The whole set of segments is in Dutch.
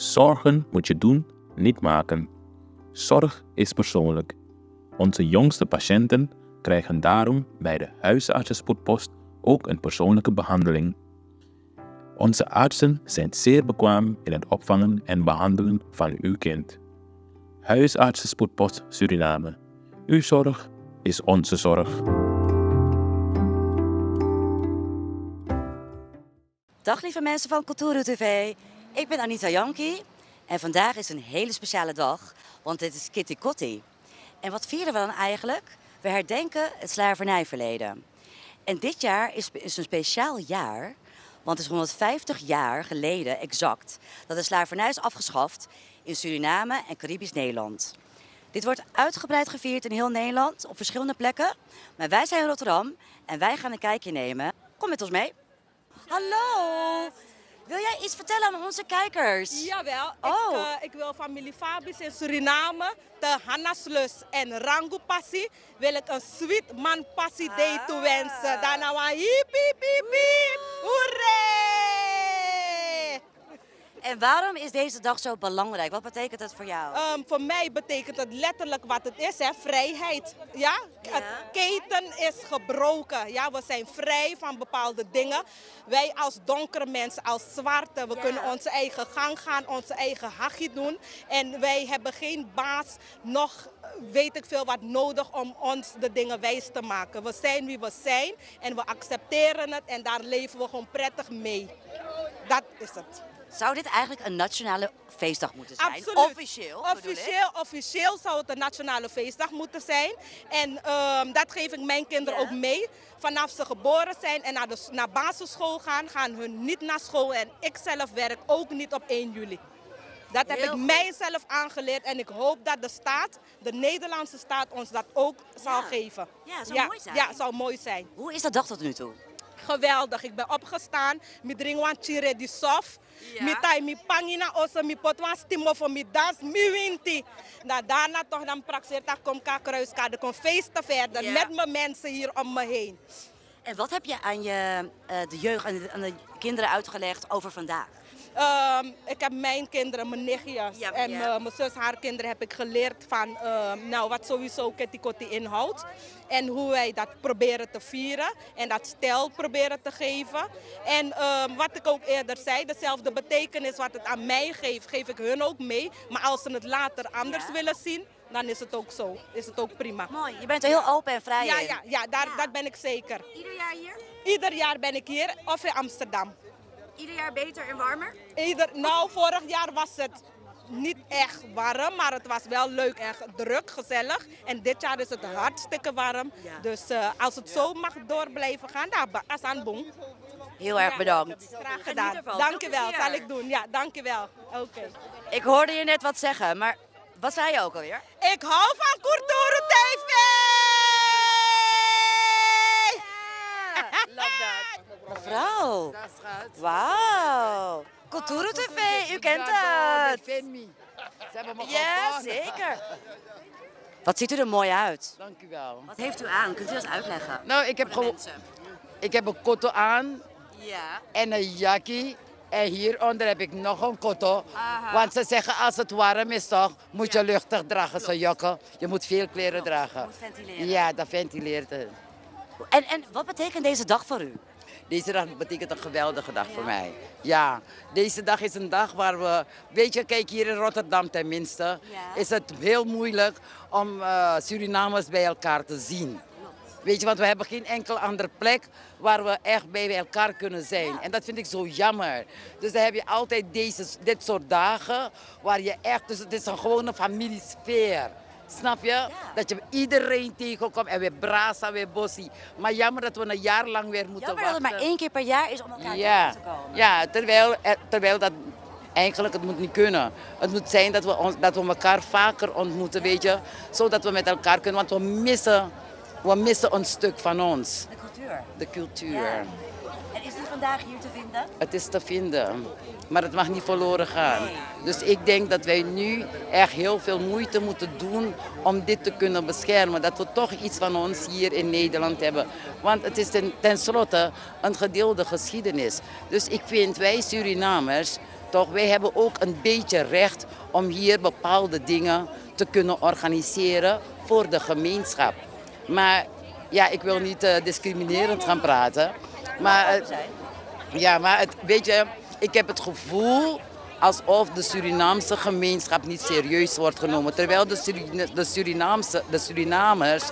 Zorgen moet je doen, niet maken. Zorg is persoonlijk. Onze jongste patiënten krijgen daarom bij de huisartsenspoedpost ook een persoonlijke behandeling. Onze artsen zijn zeer bekwaam in het opvangen en behandelen van uw kind. Huisartsenspoedpost Suriname. Uw zorg is onze zorg. Dag lieve mensen van Kulturu TV. Ik ben Anita Janki en vandaag is een hele speciale dag, want dit is Kitty Kotti. En wat vieren we dan eigenlijk? We herdenken het slavernijverleden. En dit jaar is een speciaal jaar, want het is 150 jaar geleden exact dat de slavernij is afgeschaft in Suriname en Caribisch Nederland. Dit wordt uitgebreid gevierd in heel Nederland op verschillende plekken. Maar wij zijn in Rotterdam en wij gaan een kijkje nemen. Kom met ons mee. Hallo! Wil jij iets vertellen aan onze kijkers? Jawel, Oh. ik wil familie Fabis in Suriname, de Hannaslus en Rangu Passie, wil ik een sweet man passie day toewensen. Daarna een hiep hiep hiep hiep, hoeré! En waarom is deze dag zo belangrijk? Wat betekent het voor jou? Voor mij betekent het letterlijk wat het is, hè, vrijheid. Ja? Het keten is gebroken. Ja? We zijn vrij van bepaalde dingen. Wij als donkere mensen, als zwarte, we kunnen onze eigen gang gaan, onze eigen hachje doen. En wij hebben geen baas, nog weet ik veel wat nodig om ons de dingen wijs te maken. We zijn wie we zijn en we accepteren het en daar leven we gewoon prettig mee. Dat is het. Zou dit eigenlijk een nationale feestdag moeten zijn? Absoluut. Officieel? Zou het een nationale feestdag moeten zijn. En dat geef ik mijn kinderen ook mee. Vanaf ze geboren zijn en naar basisschool gaan hun niet naar school. En ik zelf werk ook niet op 1 juli. Dat heb ik mijzelf aangeleerd en ik hoop dat de staat, de Nederlandse staat, ons dat ook zal geven. Ja, zou mooi zijn. Ja, zou mooi zijn. Hoe is de dag tot nu toe? Geweldig. Ik ben opgestaan. Ik drink een chire di sof. Ik mi pangina osse mi potwan stimo voor mi dans mi winti. Daarna toch dan praxeert kom kruiskade kom feesten verder met mijn mensen hier om me heen. En wat heb je aan de jeugd, aan de kinderen uitgelegd over vandaag? Ik heb mijn kinderen, mijn nichtjes en mijn zus, haar kinderen heb ik geleerd van wat sowieso Kitty Kotti inhoudt. En hoe wij dat proberen te vieren en dat stijl proberen te geven. En wat ik ook eerder zei, dezelfde betekenis wat het aan mij geeft, geef ik hun ook mee. Maar als ze het later anders willen zien, dan is het ook zo. Is het ook prima. Mooi, je bent er heel open en vrij in. Ja, dat ben ik zeker. Ieder jaar hier? Ieder jaar ben ik hier of in Amsterdam. Ieder jaar beter en warmer? Vorig jaar was het niet echt warm, maar het was wel leuk en druk, gezellig. En dit jaar is het hartstikke warm. Ja. Dus als het zo mag door blijven gaan, dan is aan boem. Heel erg bedankt. Graag gedaan. Dankjewel, zal ik doen. Ja, dankjewel. Oké. Ik hoorde je net wat zeggen, maar wat zei je ook alweer? Ik hou van Kulturu TV! Love that. Mevrouw. Wauw. Kulturu TV, u kent het. Ze hebben me Ja, zeker. Wat ziet u er mooi uit. Dank u wel. Wat heeft u aan? Kunt u dat uitleggen? Nou, ik heb een kotto aan en een jakkie. En hieronder heb ik nog een kotto. Want ze zeggen als het warm is toch, moet je luchtig dragen, zo'n jakken. Je moet veel kleren dragen. Moet ventileren. Ja, dat ventileert het. En wat betekent deze dag voor u? Deze dag betekent een geweldige dag voor mij. Ja, deze dag is een dag waar we... Weet je, kijk hier in Rotterdam tenminste, is het heel moeilijk om Surinamers bij elkaar te zien. Weet je, want we hebben geen enkele andere plek waar we echt bij elkaar kunnen zijn. En dat vind ik zo jammer. Dus dan heb je altijd dit soort dagen waar je echt... Dus het is een gewone familiesfeer. Snap je? Ja. Dat je iedereen tegenkomt en weer brasa, weer bossie. Maar jammer dat we een jaar lang weer moeten wachten. Dat het maar 1 keer per jaar is om elkaar tegen te komen. Ja, terwijl dat eigenlijk het moet niet kunnen. Het moet zijn dat we elkaar vaker ontmoeten, weet je. Zodat we met elkaar kunnen, want we missen een stuk van ons. De cultuur. De cultuur. Ja. En is dit vandaag hier te vinden? Het is te vinden, maar het mag niet verloren gaan. Nee. Dus ik denk dat wij nu echt heel veel moeite moeten doen om dit te kunnen beschermen. Dat we toch iets van ons hier in Nederland hebben. Want het is tenslotte een gedeelde geschiedenis. Dus ik vind wij Surinamers Toch, wij hebben ook een beetje recht om hier bepaalde dingen te kunnen organiseren voor de gemeenschap. Maar ja, ik wil niet discriminerend gaan praten. Maar, weet je, ik heb het gevoel alsof de Surinaamse gemeenschap niet serieus wordt genomen. Terwijl de Surinamers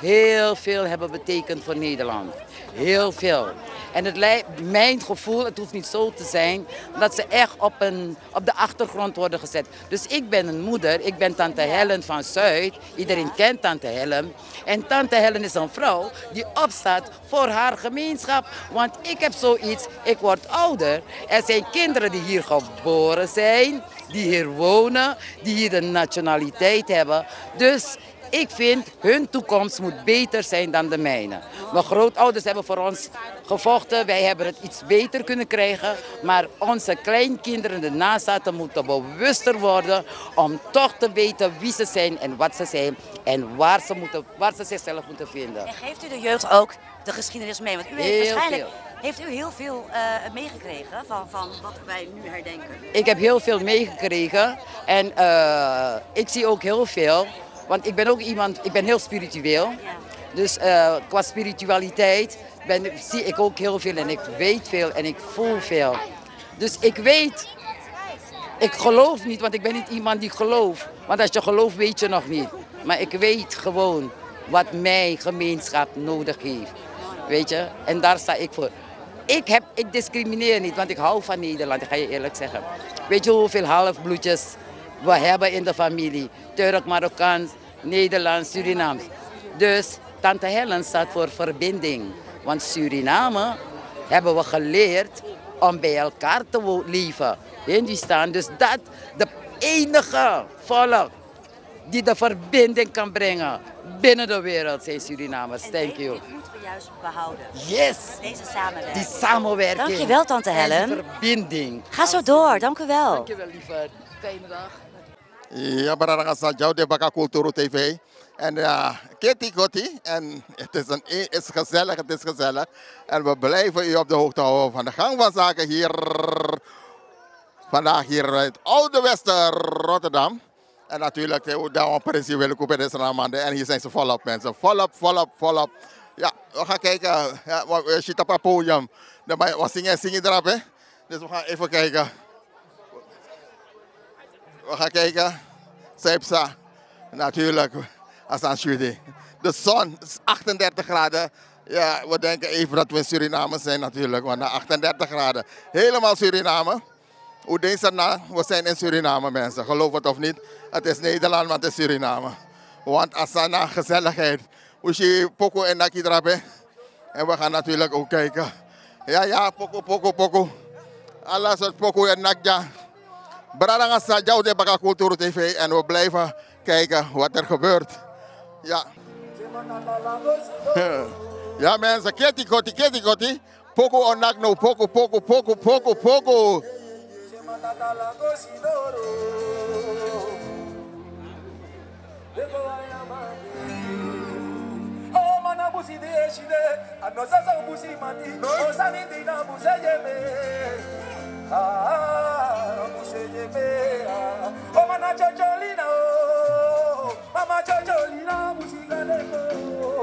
heel veel hebben betekend voor Nederland. Heel veel. En het lijkt, mijn gevoel, het hoeft niet zo te zijn, dat ze echt op de achtergrond worden gezet. Dus ik ben een moeder, ik ben tante Helen van Zuid. Iedereen kent tante Helen. En tante Helen is een vrouw die opstaat voor haar gemeenschap. Want ik heb zoiets, ik word ouder. Er zijn kinderen die hier geboren zijn, die hier wonen, die hier de nationaliteit hebben. Dus ik vind, hun toekomst moet beter zijn dan de mijne. Mijn grootouders hebben voor ons gevochten. Wij hebben het iets beter kunnen krijgen. Maar onze kleinkinderen, de nazaten, moeten bewuster worden om toch te weten wie ze zijn en wat ze zijn. En waar ze zichzelf moeten vinden. En geeft u de jeugd ook de geschiedenis mee? Want u heeft waarschijnlijk veel. heeft u heel veel meegekregen van wat wij nu herdenken. Ik heb heel veel meegekregen. En ik zie ook heel veel. Want ik ben ook iemand, ik ben heel spiritueel. Ja. Dus qua spiritualiteit zie ik ook heel veel en ik weet veel en ik voel veel. Dus ik weet, ik geloof niet, want ik ben niet iemand die gelooft. Want als je gelooft weet je nog niet. Maar ik weet gewoon wat mijn gemeenschap nodig heeft. Weet je, en daar sta ik voor. Ik discrimineer niet, want ik hou van Nederland, ik ga je eerlijk zeggen. Weet je hoeveel halfbloedjes we hebben in de familie? Turk, Marokkaans, Nederlands, Surinaams. Dus tante Helen staat voor verbinding. Want Suriname hebben we geleerd om bij elkaar te leven. Die staan dus dat de enige volk die de verbinding kan brengen binnen de wereld zijn Surinamers. Thank you. Dit moeten we juist behouden. Yes. Deze samenwerking. Die samenwerking. Dankjewel, tante Helen. En die verbinding. Ga zo door, dank u wel. Dankjewel, lieverd. Fijne dag. Ja, barang sa jou de Baka Kulturu TV. En Kitty Kotti. En het is gezellig, het is gezellig. En we blijven u op de hoogte houden van de gang van zaken hier. Vandaag hier in het Oude Westen, Rotterdam. En natuurlijk, daar precies willen kopen deze ramande. En hier zijn ze volop, mensen. Volop. Ja, we gaan kijken. Ja, we zitten op het podium. We zingen erop, hè. Dus we gaan even kijken. We gaan kijken. Seipsa. Natuurlijk, als aan studie. De zon is 38 graden. Ja, we denken even dat we in Suriname zijn natuurlijk. Want na 38 graden. Helemaal Suriname. Hoe denk je nou? We zijn in Suriname, mensen. Geloof het of niet. Het is Nederland, maar het is Suriname. Want als na gezelligheid. We zien Poco en Naki drapen. En we gaan natuurlijk ook kijken. Ja, Poco. Alles wat Poco en Nakja. Bradanga sa jou de Baka Kulturu TV. En we blijven kijken wat er gebeurt. Ja. Ja, mensen. Kitty Kotti. Poco onak no. Poco. Oh mana busi de shide anosa sa busi mati o sani dina busejeme busejeme oh mana chocholina oh mama chocholina busi galeko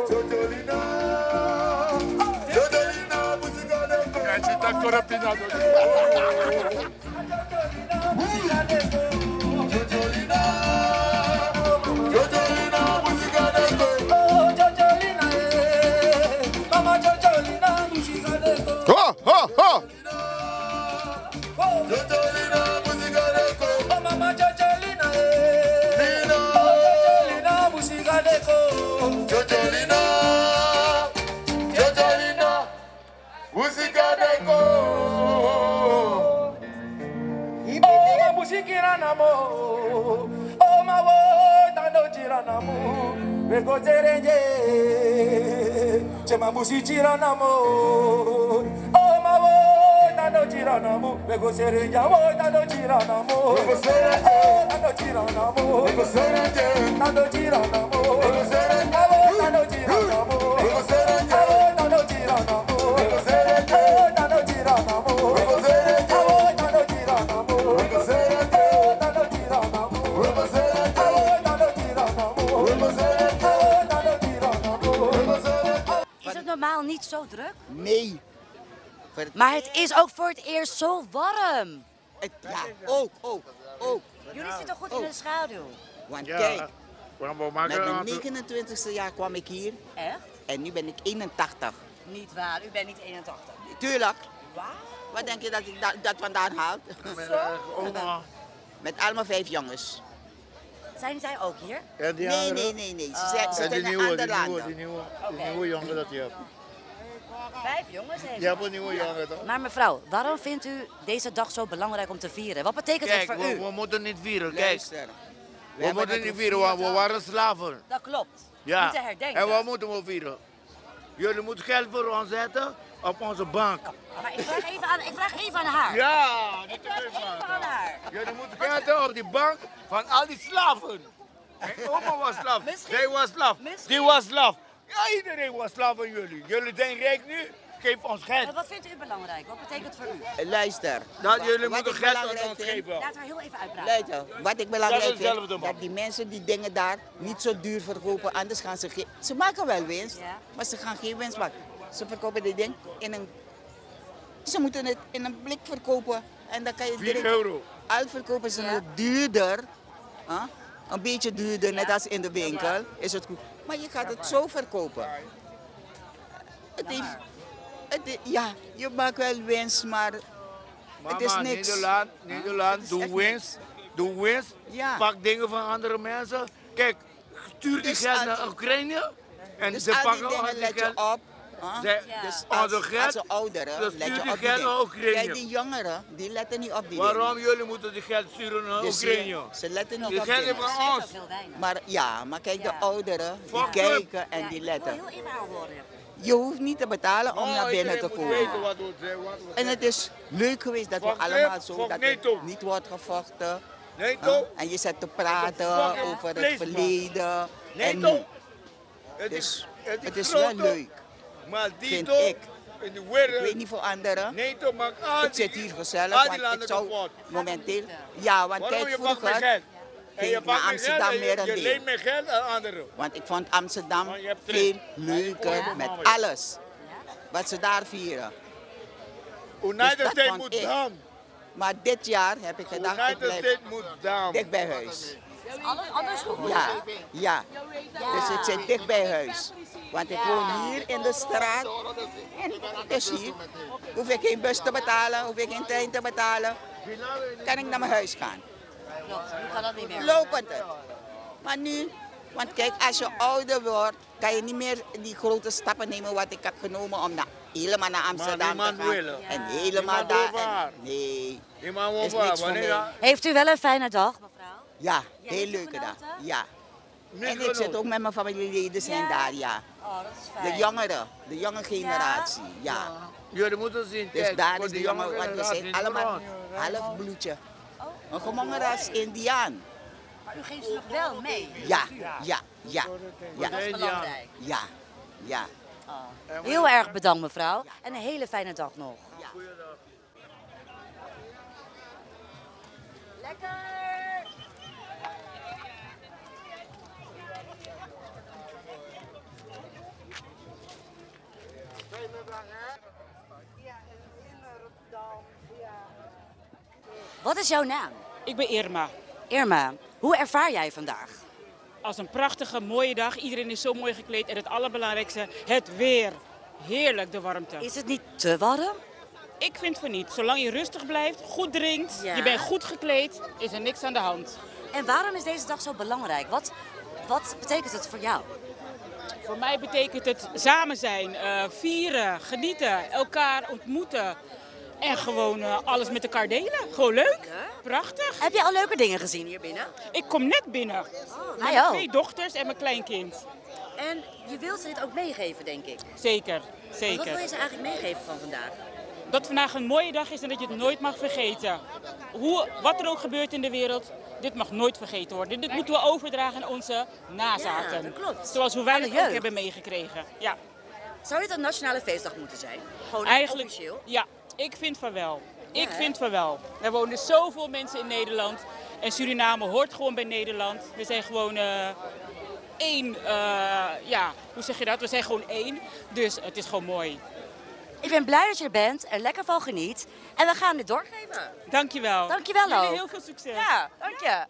chocholina busi galeko e ci sta ancora pinato busi galeko chocholina busi galeko Ho! Vego terenje, chema busi chiranamo. Oh ma wo, tano chiranamo. Vego terenje, wo tano chiranamo. Vego terenje, tano chiranamo. Vego terenje, tano chiranamo. Vego terenje, wo tano chiranamo. Vego terenje, wo tano chiranamo. Vego terenje, tano chiranamo. Vego terenje, wo tano chiranamo. zo druk? Nee. Maar het is ook voor het eerst zo warm. Ja, ook. Jullie zitten goed in de schaduw. Want Ja. kijk, We met mijn 29e jaar kwam ik hier Echt? en nu ben ik 81. Niet waar, u bent niet 81. Tuurlijk. Wauw. Wat denk je dat ik dat vandaan haal? oma. Met allemaal 5 jongens. Zijn zij ook hier? En die Nee. andere? Ze zijn in andere landen. Die nieuwe jongen dat je hebt. 5 jongens heeft Je hebt een nieuwe jongen toch? Maar mevrouw, waarom vindt u deze dag zo belangrijk om te vieren? Wat betekent Kijk, het voor u? we moeten niet vieren. Kijk, Luister. we moeten niet vieren, want we waren slaven. Dat klopt. Ja. We moeten herdenken. En wat moeten we vieren? Jullie moeten geld voor ons zetten op onze bank. Maar ik vraag even aan haar. Ja, Ik vraag even aan haar. jullie moeten geld hebben op die bank van al die slaven. Mijn oma was slaaf, Misschien- zij was slaaf, misschien- die was slaaf. Ja, iedereen was slaaf van jullie. Jullie zijn rijk nu, geef ons geld. Maar wat vindt u belangrijk? Wat betekent het voor u? Luister. Dat jullie Wat moeten ik geld aan belangrijk ons vind- geven. Laten we heel even uitpraten. Luister, wat ik belangrijk Dat is vind, hetzelfde, man. dat die mensen die dingen daar niet zo duur verkopen, anders gaan ze geen... Ze maken wel winst, Ja. maar ze gaan geen winst maken. Ze verkopen dit ding in een... Ze moeten het in een blik verkopen en dan kan je 4 euro. Al verkopen ze het duurder, een beetje duurder, net als in de winkel, is het goed. Maar je gaat het zo verkopen. Ja, je maakt wel winst, maar het is Mama, niks. Nederland, Het is doe echt winst. Doe winst. Ja. Pak dingen van andere mensen. Kijk, stuur die Dus geld al naar die- Oekraïne. En Dus ze al die pakken dingen ons die let je geld. op. Ze- Dus onze als geld, ouderen dus let stuur je die op die geld naar dingen. Oekraïne. Kijk, die jongeren, die letten niet op die Waarom jullie moeten die geld sturen naar dingen. Dus Oekraïne? ze letten niet Die op geld dingen. is van ons. Heel weinig. Maar ja, maar kijk, de Ja. ouderen, die Fuck kijken en Ja, die ik wil letten. heel even haar horen. Je hoeft niet te betalen om naar binnen te Iedereen moet weten komen. wat we En het is leuk geweest dat we Fuck allemaal Trump, zo, fuck dat NATO. er niet wordt gevochten. Nee, Huh? toch? En je zet te praten fucking over het place, man. verleden. Nee, En toch? Het dus is het is groot, wel leuk, Maar die vind toch, ik. in de Ik wereld, weet niet voor anderen. nee toch, maakt aan. Ik zit hier gezellig, al die want landen ik zou kapot. momenteel... Ja, want Waarom kijk, je pakt mijn vroeger geld? En je ging ik pakt naar mijn geld Amsterdam en meer je een leent deel. mijn geld aan anderen. Want ik vond Amsterdam Maar je hebt veel trip. leuker Ja. met alles wat ze daar vieren. United dat States vond moet ik. down. Maar dit jaar heb ik gedacht, ik United blijf States moet down. dicht bij huis. Anders geworden. Ja. Dus ik zit dicht bij huis. Want ik woon hier in de straat. En het is hier. Hoef ik geen bus te betalen, hoef ik geen trein te betalen. Kan ik naar mijn huis gaan. Klopt, nu kan dat niet meer. Lopend het. Maar nu, want kijk, als je ouder wordt, kan je niet meer die grote stappen nemen wat ik heb genomen om helemaal naar Amsterdam te niemand gaan. wil. En helemaal Niemand daar. wil waar. Nee, Iemand is wil niks voor wanneer mij. Heeft u wel een fijne dag, mevrouw? Ja, Ja, heel heeft u leuke dag. genoten? Ja. niet En ik genoeg. zit ook met mijn familieleden zijn Ja. daar, ja. Oh, dat is fijn. De jongeren, de jonge generatie, ja. Jullie moeten zien, Dus kijk, daar voor is de die jonge, jonge want we generatie zijn is allemaal voor ons. half bloedje. Een gemongen ras Indiaan. Maar u geeft ze nog wel mee. Ja, ja, ja, ja, Dat is belangrijk. ja, ja. Heel erg bedankt, mevrouw. En een hele fijne dag nog. Lekker! Wat is jouw naam? Ik ben Irma. Irma, hoe ervaar jij vandaag? Als een prachtige, mooie dag. Iedereen is zo mooi gekleed. En het allerbelangrijkste, het weer. Heerlijk, de warmte. Is het niet te warm? Ik vind van niet. Zolang je rustig blijft, goed drinkt, Ja. je bent goed gekleed, is er niks aan de hand. En waarom is deze dag zo belangrijk? Wat betekent het voor jou? Voor mij betekent het samen zijn, vieren, genieten, elkaar ontmoeten. En gewoon alles met elkaar delen. Gewoon leuk. Prachtig. Heb je al leuke dingen gezien hier binnen? Ik kom net binnen. Oh, Met mij mijn ook. 2 dochters en mijn kleinkind. En je wilt ze dit ook meegeven, denk ik. Zeker, Wat zeker. wil je ze eigenlijk meegeven van vandaag? Dat vandaag een mooie dag is en dat je het nooit mag vergeten. Wat er ook gebeurt in de wereld, dit mag nooit vergeten worden. Dit moeten we overdragen aan onze nazaten. Ja, dat klopt. Zoals hoe wij Aan de het ook jeugd. hebben meegekregen. Ja, Zou dit een nationale feestdag moeten zijn? Gewoon eigenlijk, officieel? ja, ik vind van wel. Ik hè? vind van wel. Er wonen zoveel mensen in Nederland. En Suriname hoort gewoon bij Nederland. We zijn gewoon één, hoe zeg je dat? We zijn gewoon één. Dus het is gewoon mooi. Ik ben blij dat je er bent en lekker van geniet. En we gaan dit doorgeven. Dankjewel. Dankjewel ook. Jullie heel veel succes. Ja, dank je.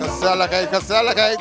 Gezelligheid, gezelligheid.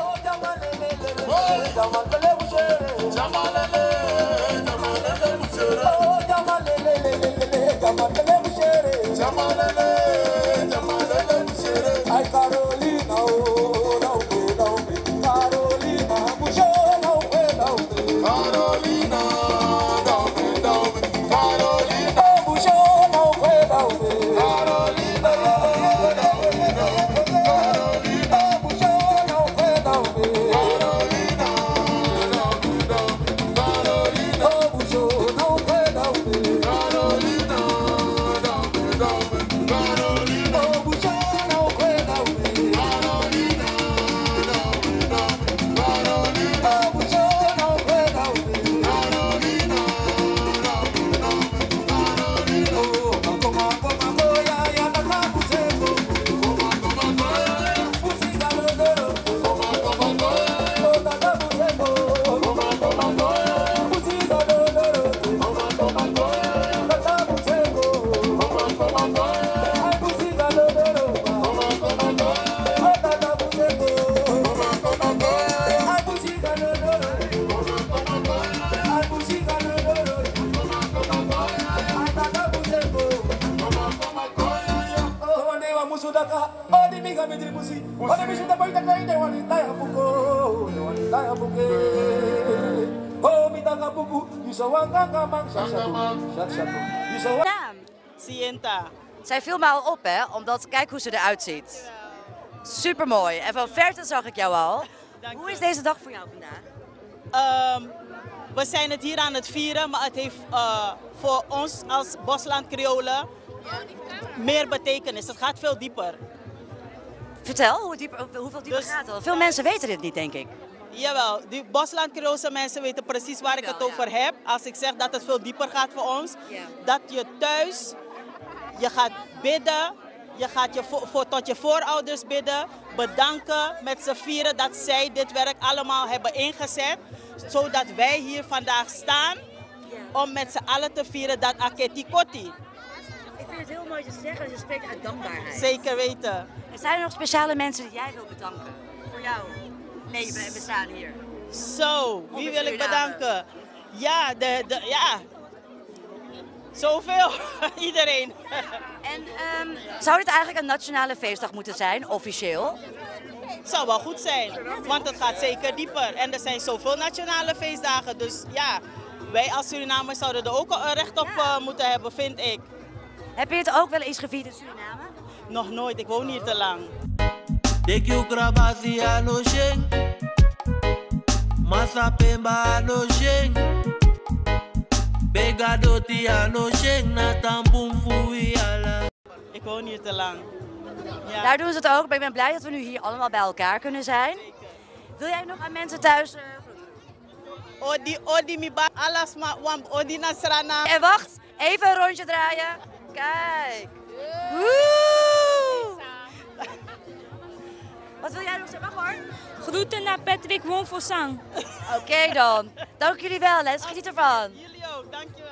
Naam? Sienta. Zij viel me al op, hè? Omdat kijk hoe ze eruit ziet. Supermooi. En van verte zag ik jou al. Hoe is deze dag voor jou vandaag? We zijn het hier aan het vieren, maar het heeft voor ons als Bosland Creolen meer betekenis. Het gaat veel dieper. Vertel, hoeveel dieper gaat het? Veel mensen weten dit niet, denk ik. Jawel, die Bosland Creoolse mensen weten precies waar ik het over heb. Als ik zeg dat het veel dieper gaat voor ons. Ja. Dat je thuis, je gaat bidden, je gaat tot je voorouders bidden. Bedanken met z'n vieren dat zij dit werk allemaal hebben ingezet. Zodat wij hier vandaag staan om met z'n allen te vieren dat Aketi Koti. Ik vind het heel mooi te zeggen, je spreekt uit dankbaarheid. Zeker weten. Er zijn er nog speciale mensen die jij wil bedanken? Voor jou? Nee, we staan hier. Zo, wie wil ik bedanken? Ja, ja. Zoveel. Iedereen. En zou dit eigenlijk een nationale feestdag moeten zijn, officieel? Het zou wel goed zijn, want het gaat zeker dieper. En er zijn zoveel nationale feestdagen, dus ja, wij als Surinamers zouden er ook een recht op moeten hebben, vind ik. Heb je het ook wel eens gevierd in Suriname? Nog nooit, ik woon hier te lang. Ik woon hier te lang. Ja. Daar doen ze het ook, maar ik ben blij dat we nu hier allemaal bij elkaar kunnen zijn. Wil jij nog aan mensen thuis Odi mi ba alas ma wam odi nasrana. En wacht, even een rondje draaien. Kijk. Woe! Wat wil jij nog zeggen? Mag hoor. Groeten naar Patrick Wonfossang. Oké dan. Dank jullie wel, hè. Geniet ervan. Jullie ook, dankjewel.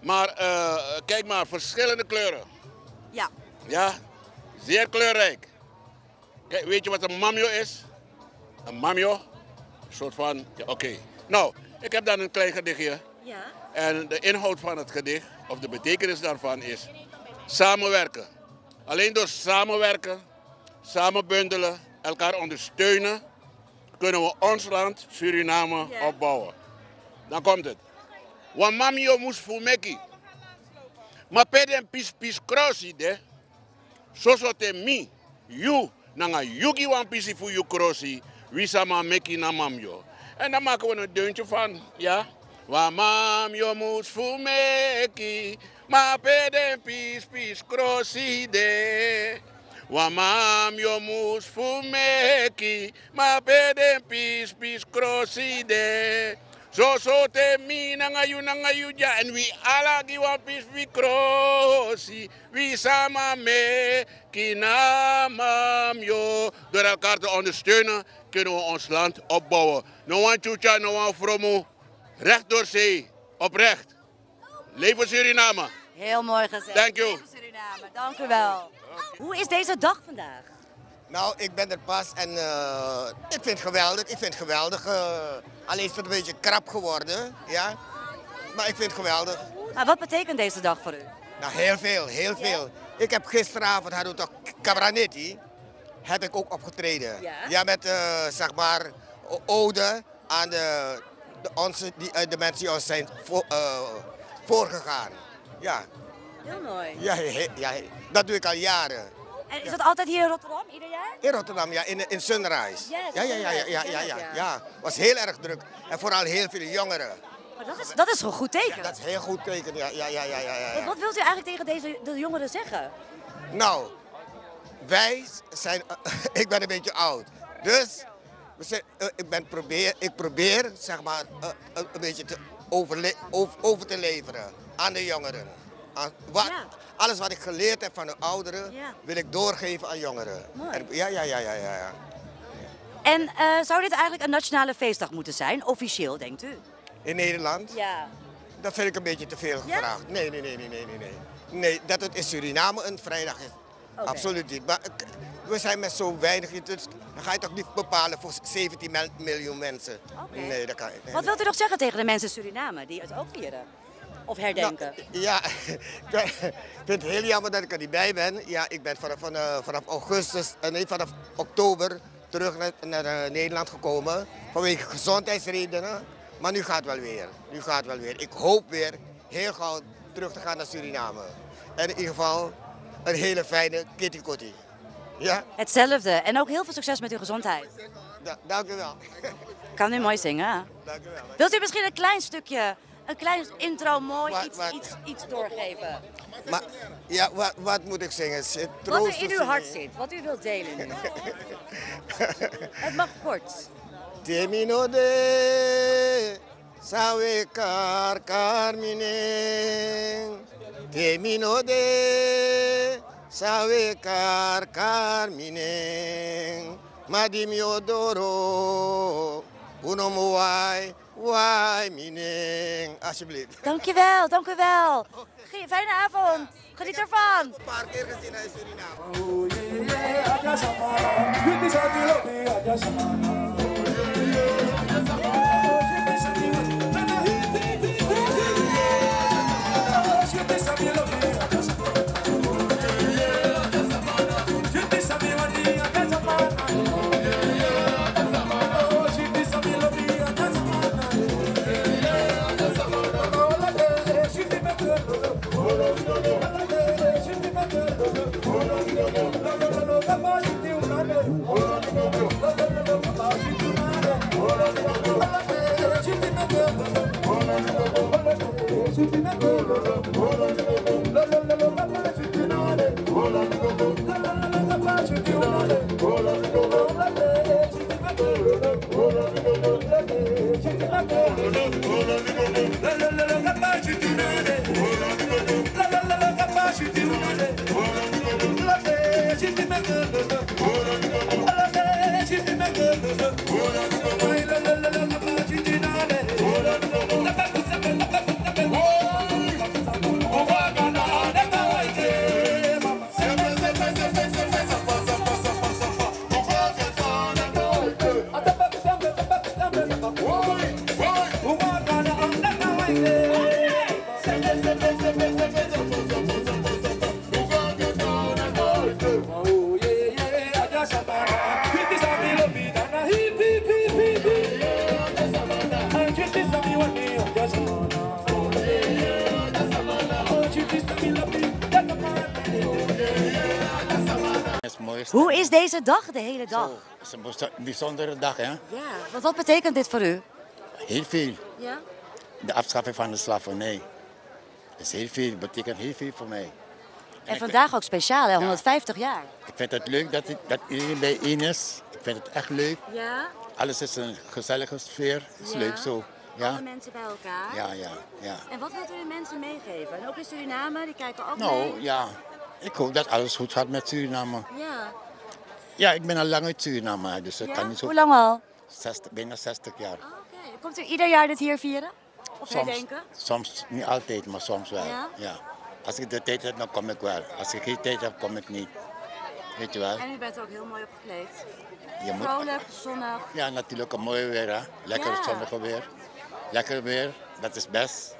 Maar kijk maar, verschillende kleuren. Ja. Ja, zeer kleurrijk. Kijk, weet je wat een mamio is? Een mamio? Een soort van, ja, oké. Nou, ik heb dan een klein gedichtje. Ja. En de inhoud van het gedicht, of de betekenis daarvan is samenwerken. Alleen door samenwerken, samen bundelen, elkaar ondersteunen, kunnen we ons land, Suriname, opbouwen. Dan komt het. Wan mamio moest fumeki. Maar peden pis crossi de. Soso te mi. You. Nanga yugi wan pisi fu you crossi. Wisama meki na mamio. En dan maken we een deuntje van. Ja. Wan mamio moest fumeki. Maar peden pis crossi de. Wan mamio moest fumeki. Maar peden pis crossi de. So te mi nanga yu ja en wie ala die wapis wie crossi wie sama me kinamam yo. Door elkaar te ondersteunen kunnen we ons land opbouwen. No one chucha, no one fromo. Recht door zee, oprecht. Leven Suriname. Heel mooi gezegd. Thank you. Leven Suriname, dank u wel. Hoe is deze dag vandaag? Nou, ik ben er pas en ik vind het geweldig. Ik vind het geweldig. Alleen is het een beetje krap geworden, ja. Maar ik vind het geweldig. Maar wat betekent deze dag voor u? Nou, heel veel, heel veel. Ik heb gisteravond, hadden we toch Cabranetti, heb ik ook opgetreden. Ja, met zeg maar ode aan de mensen die ons zijn voorgegaan. Ja. Heel mooi. Ja, dat doe ik al jaren. En is dat altijd hier in Rotterdam, ieder jaar? In Rotterdam, ja, in Sunrise. Ja. Was heel erg druk. En vooral heel veel jongeren. Maar dat is een goed teken. Ja, dat is een heel goed teken, ja. Wat wilt u eigenlijk tegen de jongeren zeggen? Nou, wij zijn... ik ben een beetje oud. Dus ik probeer zeg maar, een beetje over te leveren aan de jongeren. Alles wat ik geleerd heb van de ouderen, wil ik doorgeven aan jongeren. Mooi. Ja. En zou dit eigenlijk een nationale feestdag moeten zijn, officieel, denkt u? In Nederland? Ja. Dat vind ik een beetje te veel gevraagd. Nee. Nee, dat het in Suriname een vrijdag is. Okay. Absoluut niet. Maar we zijn met zo weinig, dus dan ga je toch niet bepalen voor 17 miljoen mensen. Okay. Nee, dat kan niet. Nee, Wat wilt u nog zeggen tegen de mensen in Suriname die het ook vieren? Of herdenken? Nou, ja, ik vind het heel jammer dat ik er niet bij ben. Ja, ik ben vanaf oktober terug naar Nederland gekomen. Vanwege gezondheidsredenen. Maar nu gaat het wel weer. Ik hoop weer heel gauw terug te gaan naar Suriname. En in ieder geval een hele fijne kitty kotti. Ja? Hetzelfde. En ook heel veel succes met uw gezondheid. Dank u wel. Kan u mooi zingen? Dank u wel. Wilt u misschien een klein stukje, een klein intro, mooi iets doorgeven? Maar, ja, wat moet ik zingen? Wat er in uw hart zit, wat u wilt delen nu. Het mag kort. Temino de sawe carmine. Temino de sawe carmine. Madimio doro. Unomuai. Wai mining. Alsjeblieft. Dankjewel. Fijne avond. Geniet ervan. Een paar keer gezien in Suriname. Hola, Hoe is deze dag, de hele dag? Zo, het is een bijzondere dag, hè? Ja, want wat betekent dit voor u? Heel veel. Ja? De afschaffing van de slavernij. Dat is heel veel, betekent heel veel voor mij. En vandaag ook speciaal, hè? 150 jaar. Ik vind het leuk dat iedereen bijeen is. Ik vind het echt leuk. Ja? Alles is een gezellige sfeer. Het is leuk zo. Ja? Alle mensen bij elkaar. Ja. En wat wilt u de mensen meegeven? En ook in Suriname, die kijken ook Nou, mee. ja. Ik hoop dat alles goed gaat met Suriname. Ja. Ja, ik ben al lang uit Suriname, dus ik kan niet zo... Hoe lang al? Bijna 60 jaar. Oké. Komt u ieder jaar dit hier vieren? Of herdenken? Soms, niet altijd, maar soms wel. Ja? Als ik de tijd heb, dan kom ik wel. Als ik geen tijd heb, kom ik niet. Weet je wel? En u bent ook heel mooi opgekleed. Je moet- Vrolijk, zonnig. Ja, natuurlijk een mooi weer, hè. Lekker Ja. zonnige weer. Lekker weer, dat is best.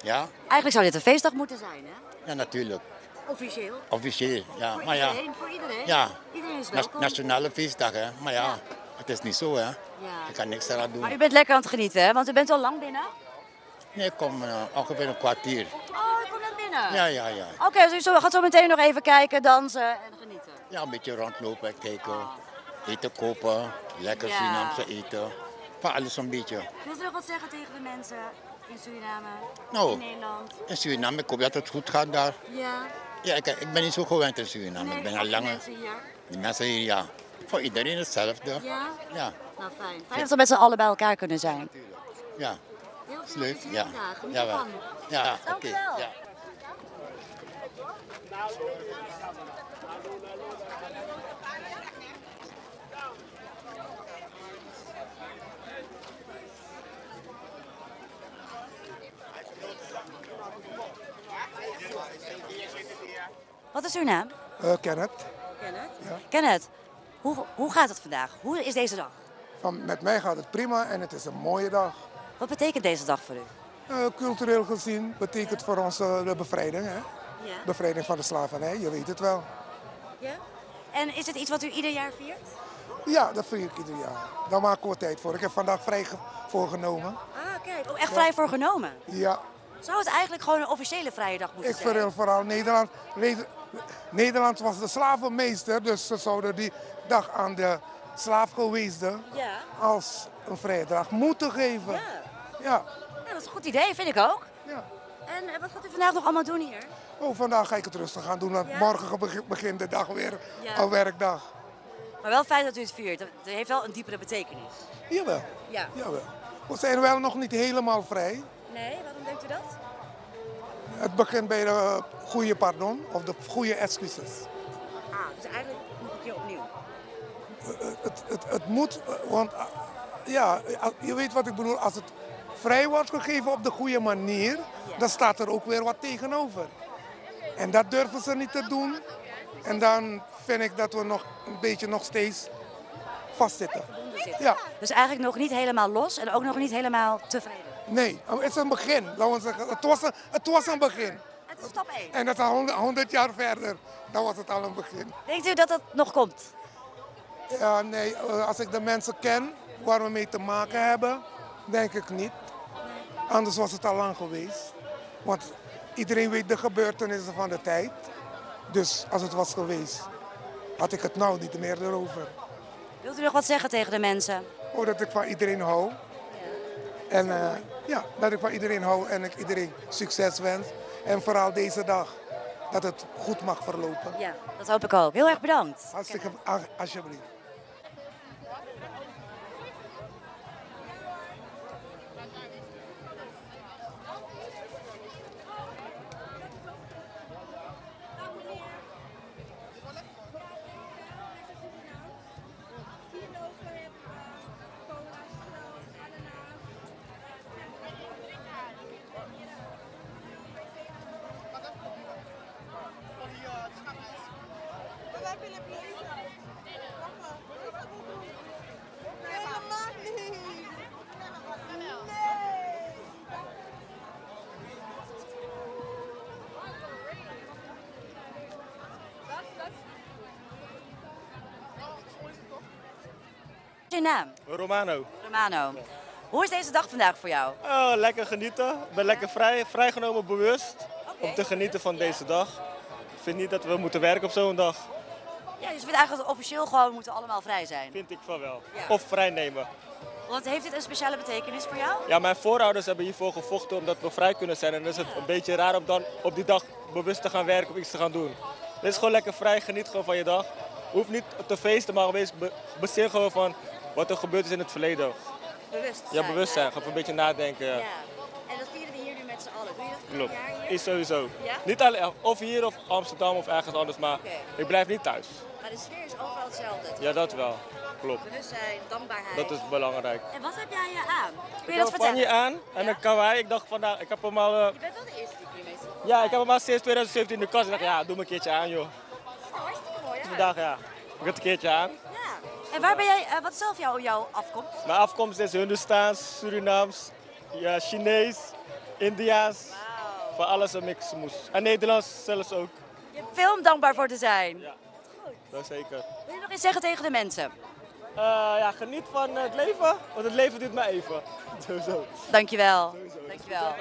Ja? Eigenlijk zou dit een feestdag moeten zijn, hè? Ja, natuurlijk. Officieel. Officieel, ja. Voor Maar ja. iedereen, voor iedereen. Ja. Iedereen is welkom. Nationale feestdag, hè. Maar ja, het is niet zo, hè. Ja. Ik kan niks eraan doen. Maar u bent lekker aan het genieten, hè? Want u bent al lang binnen. Nee, ik kom ongeveer een kwartier. Oh, ik kom net binnen. Ja. Oké, dus u gaat zo meteen nog even kijken, dansen en genieten. Ja, een beetje rondlopen, kijken, eten kopen, lekker Surinaamse eten. Van alles een beetje. Wilt u nog wat zeggen tegen de mensen in Suriname, Nou, in Nederland? in Suriname, ik hoop dat het goed gaat daar. Ja. Ja, ik ben niet zo gewend in Suriname. Nee, ik ben ook al de langer. mensen hier? Die mensen hier, ja. Voor iedereen hetzelfde. Ja? Ja. Nou, fijn. Fijn dat we met z'n allen bij elkaar kunnen zijn. Ja. Heel Is veel leuk. plezier Ja. vandaag. Geniet Ja, wel. ervan. Ja, Dank oké. u wel. Ja. Wat is uw naam? Kenneth. Kenneth. Ja. Kenneth, hoe gaat het vandaag? Hoe is deze dag? Met mij gaat het prima en het is een mooie dag. Wat betekent deze dag voor u? Cultureel gezien betekent voor ons de bevrijding. Hè? Ja. Bevrijding van de slavernij, je weet het wel. Ja? En is het iets wat u ieder jaar viert? Ja, dat vier ik ieder jaar. Daar maken we tijd voor. Ik heb vandaag vrij voorgenomen. Ah, kijk. Oh, echt vrij voorgenomen? Ja. Zou het eigenlijk gewoon een officiële vrije dag moeten Ik zijn? verwil vooral Nederland. Nederland was de slavenmeester, dus ze zouden die dag aan de slaafgeweesden Ja. als een vrije dag moeten geven. Ja. Ja. Ja, dat is een goed idee, vind ik ook. Ja. En wat gaat u vandaag nog allemaal doen hier? Oh, vandaag ga ik het rustig aan doen, want Ja? morgen begint de dag weer, Ja. een werkdag. Maar wel fijn dat u het viert. Het heeft wel een diepere betekenis. Jawel. Ja. Jawel. We zijn wel nog niet helemaal vrij. Nee, waarom denkt u dat? Het begint bij de goede pardon of de goede excuses. Ah, dus eigenlijk nog een keer opnieuw. Het moet, want ja, je weet wat ik bedoel. Als het vrij wordt gegeven op de goede manier, dan staat er ook weer wat tegenover. En dat durven ze niet te doen. En dan vind ik dat we nog steeds vastzitten. Ja. Dus eigenlijk nog niet helemaal los en ook nog niet helemaal tevreden. Nee, het is een begin. Laten we zeggen, het was een begin. Het is stap 1. En dat is al 100 jaar verder. Dan was het al een begin. Denkt u dat dat nog komt? Ja, nee, als ik de mensen ken waar we mee te maken hebben, denk ik niet. Anders was het al lang geweest. Want iedereen weet de gebeurtenissen van de tijd. Dus als het was geweest, had ik het nou niet meer erover. Wilt u nog wat zeggen tegen de mensen? Oh, dat ik van iedereen hou. En ja, dat ik van iedereen hou en ik iedereen succes wens. En vooral deze dag, dat het goed mag verlopen. Ja, dat hoop ik ook. Heel erg bedankt. Hartstikke, alsjeblieft. Wat is je naam? Romano. Romano. Hoe is deze dag vandaag voor jou? Oh, lekker genieten. Ik ben lekker vrijgenomen bewust om te genieten van deze dag. Ik vind niet dat we moeten werken op zo'n dag. Ja, dus je vindt eigenlijk dat officieel gewoon moeten allemaal vrij zijn? Vind ik van wel. Ja. Of vrij nemen. Want heeft dit een speciale betekenis voor jou? Ja, mijn voorouders hebben hiervoor gevochten omdat we vrij kunnen zijn. En dan is het een beetje raar om dan op die dag bewust te gaan werken of iets te gaan doen. Dit is gewoon lekker vrij, geniet gewoon van je dag. Hoeft niet te feesten, maar wees bezin gewoon van wat er gebeurd is in het verleden. Bewust Ja, bewust zijn. Gewoon een beetje nadenken. Ja. En dat vieren we hier nu met z'n allen. Doe je dat Klopt. elk jaar hier? Is sowieso. Ja? Niet alleen, of hier of Amsterdam of ergens anders, maar ik blijf niet thuis. Maar de sfeer is overal hetzelfde. Ja, dat wel. Klopt. Bewustzijn, dankbaarheid. Dat is belangrijk. En wat heb jij aan? Kun je Ik dat heb een panje vertellen? aan en een kawaii. Ik dacht vandaag, ik heb hem al... Je bent wel de eerste die hiermee zit. Ja, ik heb hem al sinds 2017 in de kast. Ik dacht, ja, doe me een keertje aan, joh. Hartstikke mooi, Dus vandaag, ja, ik het een keertje aan. En waar ben jij, wat is zelf jouw afkomst? Mijn afkomst is Hindoestaans, Surinaams, ja, Chinees, Indiaas. Van alles een mixmoes. En Nederlands zelfs ook. Je hebt veel om dankbaar voor te zijn. Ja, dat zeker. Wil je nog iets zeggen tegen de mensen? Ja, geniet van het leven, want het leven duurt maar even. Sowieso. Dankjewel. Dankjewel.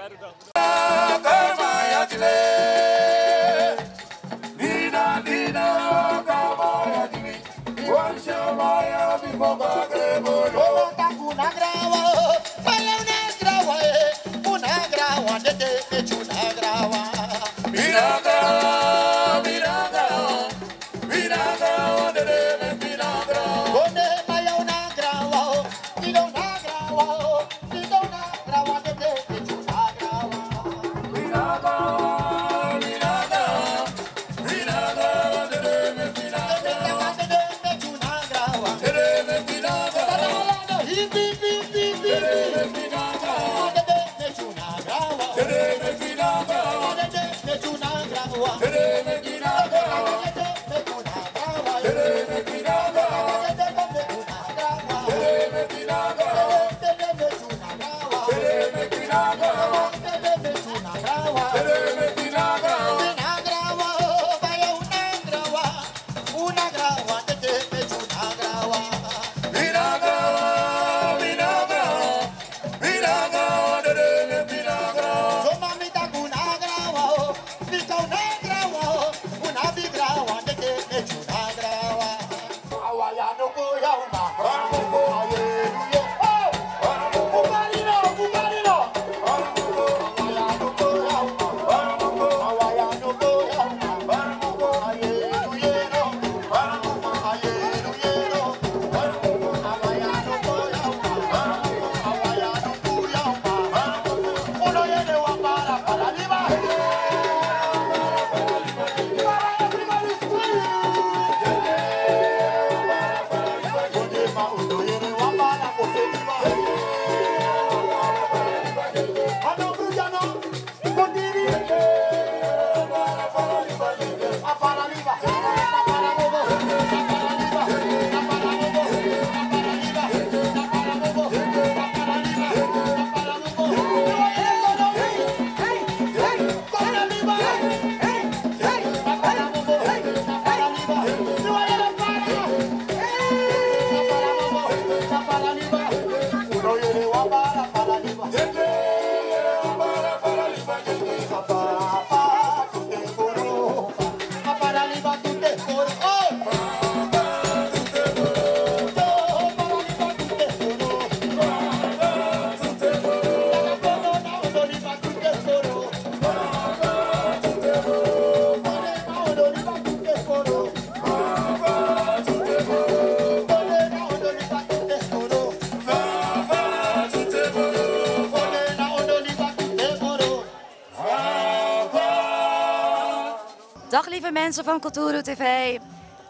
Dag lieve mensen van Kulturu TV.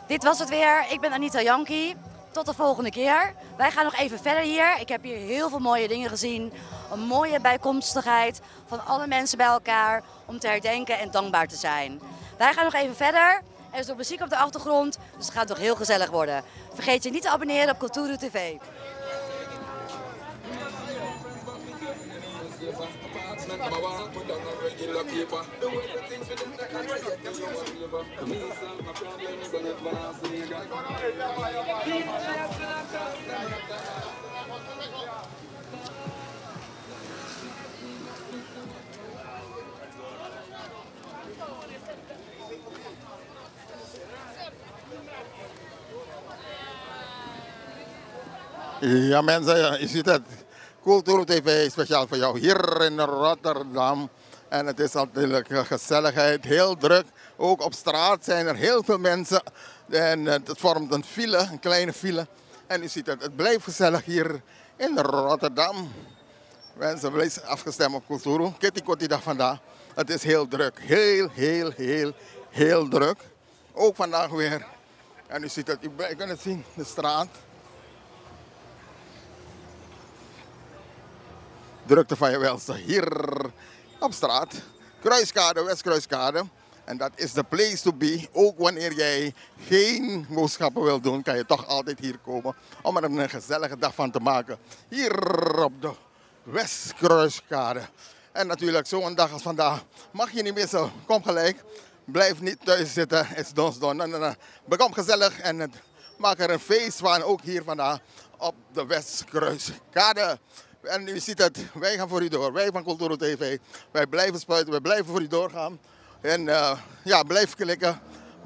Dit was het weer. Ik ben Anita Janki. Tot de volgende keer. Wij gaan nog even verder hier. Ik heb hier heel veel mooie dingen gezien. Een mooie bijkomstigheid van alle mensen bij elkaar om te herdenken en dankbaar te zijn. Wij gaan nog even verder. Er is nog muziek op de achtergrond, dus het gaat nog heel gezellig worden. Vergeet je niet te abonneren op Kulturu TV. Ja mensen, je ziet het. Cultuur TV speciaal voor jou hier in Rotterdam. En het is natuurlijk gezelligheid, heel druk. Ook op straat zijn er heel veel mensen. En het vormt een file, een kleine file. En u ziet het blijft gezellig hier in Rotterdam. Mensen blijven afgestemd op cultuur. Kitty Kotti dag vandaag. Het is heel druk. Heel druk. Ook vandaag weer. En u ziet het, u kunt het zien, de straat. Drukte van je welste hier op straat. Kruiskade, Westkruiskade. En dat is de place to be. Ook wanneer jij geen boodschappen wil doen, kan je toch altijd hier komen. Om er een gezellige dag van te maken. Hier op de Westkruiskade. En natuurlijk zo'n dag als vandaag mag je niet missen. Kom gelijk. Blijf niet thuis zitten. Het is donsdon. Kom gezellig en maak er een feest van. Ook hier vandaag op de Westkruiskade. En u ziet het, wij gaan voor u door. Wij van Cultuur TV. Wij blijven spuiten, wij blijven voor u doorgaan. En ja, blijf klikken.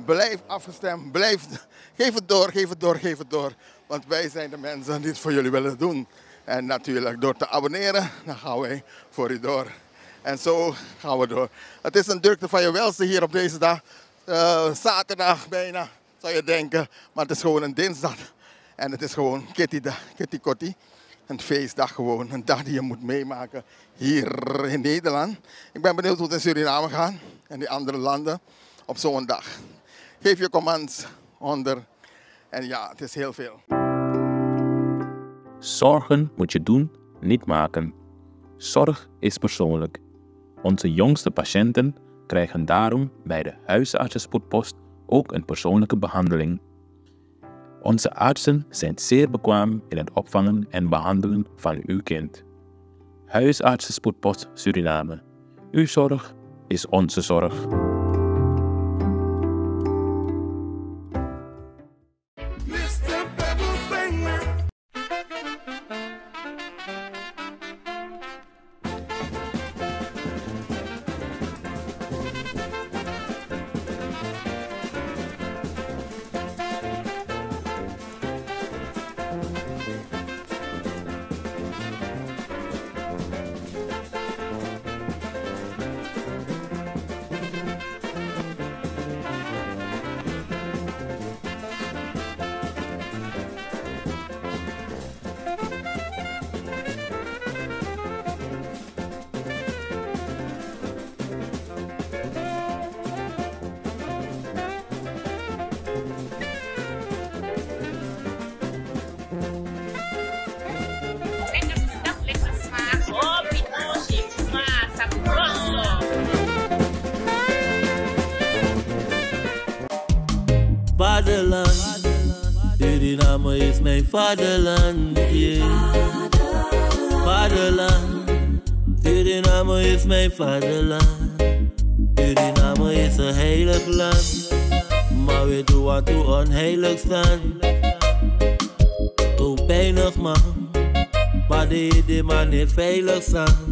Blijf afgestemd. Geef het door. Want wij zijn de mensen die het voor jullie willen doen. En natuurlijk door te abonneren, dan gaan wij voor u door. En zo gaan we door. Het is een drukte van je welste hier op deze dag. Zaterdag bijna, zou je denken. Maar het is gewoon een dinsdag. En het is gewoon Kitty Kotti. Een feestdag gewoon. Een dag die je moet meemaken hier in Nederland. Ik ben benieuwd hoe het in Suriname gaat. En die andere landen op zo'n dag. Geef je commands onder. En ja, het is heel veel. Zorgen moet je doen, niet maken. Zorg is persoonlijk. Onze jongste patiënten krijgen daarom bij de huisartsenspoedpost ook een persoonlijke behandeling. Onze artsen zijn zeer bekwaam in het opvangen en behandelen van uw kind. Huisartsenspoedpost Suriname. Uw zorg is onze zorg. Vaderland, Suriname is mijn vaderland, yeah. Vaderland, Suriname is mijn vaderland. Suriname is een heilig land, maar we doen wat toe onheilig staan. Zo weinig man, maar die man niet veilig staan.